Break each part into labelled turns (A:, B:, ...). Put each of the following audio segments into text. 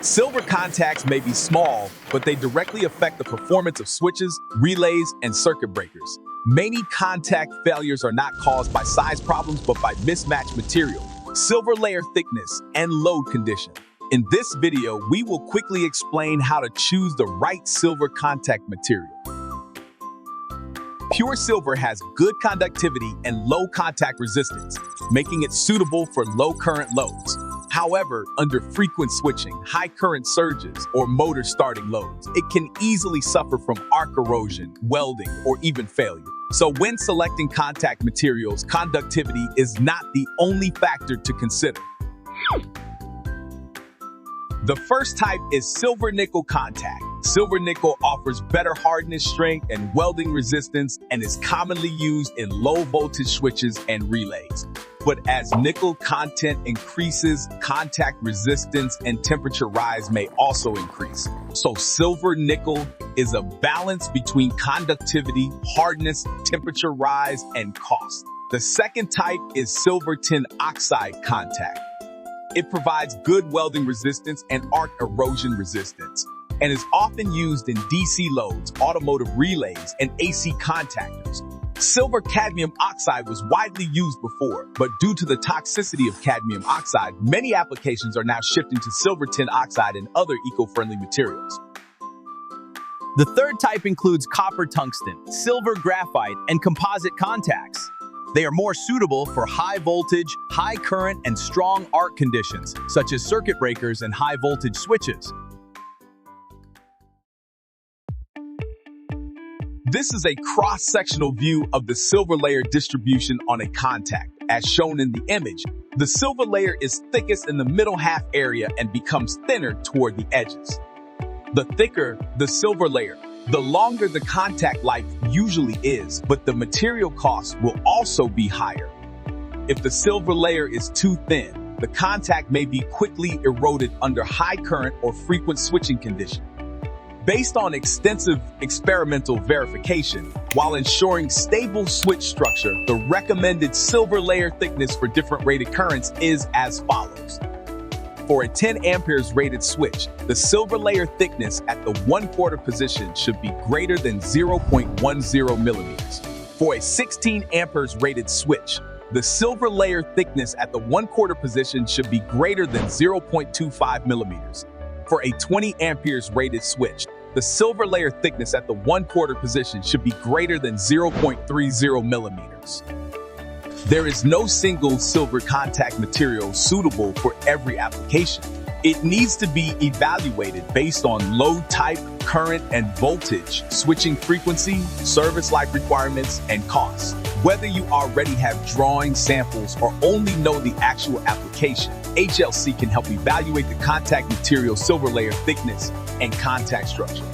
A: Silver contacts may be small, but they directly affect the performance of switches, relays, and circuit breakers. Many contact failures are not caused by size problems, but by mismatched material, silver layer thickness, and load condition. In this video, we will quickly explain how to choose the right silver contact material. Pure silver has good conductivity and low contact resistance, making it suitable for low current loads. However, under frequent switching, high current surges, or motor starting loads, it can easily suffer from arc erosion, welding, or even failure. So when selecting contact materials, conductivity is not the only factor to consider. The first type is silver-nickel contact. Silver-nickel offers better hardness, strength, and welding resistance, and is commonly used in low-voltage switches and relays. But as nickel content increases, contact resistance and temperature rise may also increase. So silver-nickel is a balance between conductivity, hardness, temperature rise, and cost. The second type is silver-tin oxide contact. It provides good welding resistance and arc erosion resistance, and is often used in DC loads, automotive relays, and AC contactors. Silver cadmium oxide was widely used before, but due to the toxicity of cadmium oxide, many applications are now shifting to silver tin oxide and other eco-friendly materials.
B: The third type includes copper tungsten, silver graphite, and composite contacts. They are more suitable for high voltage, high current, and strong arc conditions, such as circuit breakers and high voltage switches.
A: This is a cross-sectional view of the silver layer distribution on a contact. As shown in the image, the silver layer is thickest in the middle half area and becomes thinner toward the edges. The thicker the silver layer, the longer the contact life usually is, but the material cost will also be higher. If the silver layer is too thin, the contact may be quickly eroded under high current or frequent switching conditions. Based on extensive experimental verification, while ensuring stable switch structure, the recommended silver layer thickness for different rated currents is as follows. For a 10 amperes rated switch, the silver layer thickness at the 1/4 position should be greater than 0.10 millimeters. For a 16 amperes rated switch, the silver layer thickness at the 1/4 position should be greater than 0.25 millimeters. For a 20 amperes rated switch, the silver layer thickness at the 1/4 position should be greater than 0.30 millimeters. There is no single silver contact material suitable for every application. It needs to be evaluated based on load type, current and voltage, switching frequency, service life requirements, and costs. Whether you already have drawing samples or only know the actual application, HLC can help evaluate the contact material silver layer thickness and contact structure.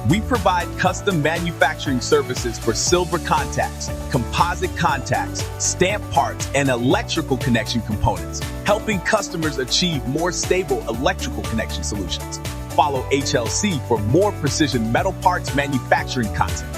A: We provide custom manufacturing services for silver contacts, composite contacts, stamp parts, and electrical connection components, helping customers achieve more stable electrical connection solutions. Follow HLC for more precision metal parts manufacturing content.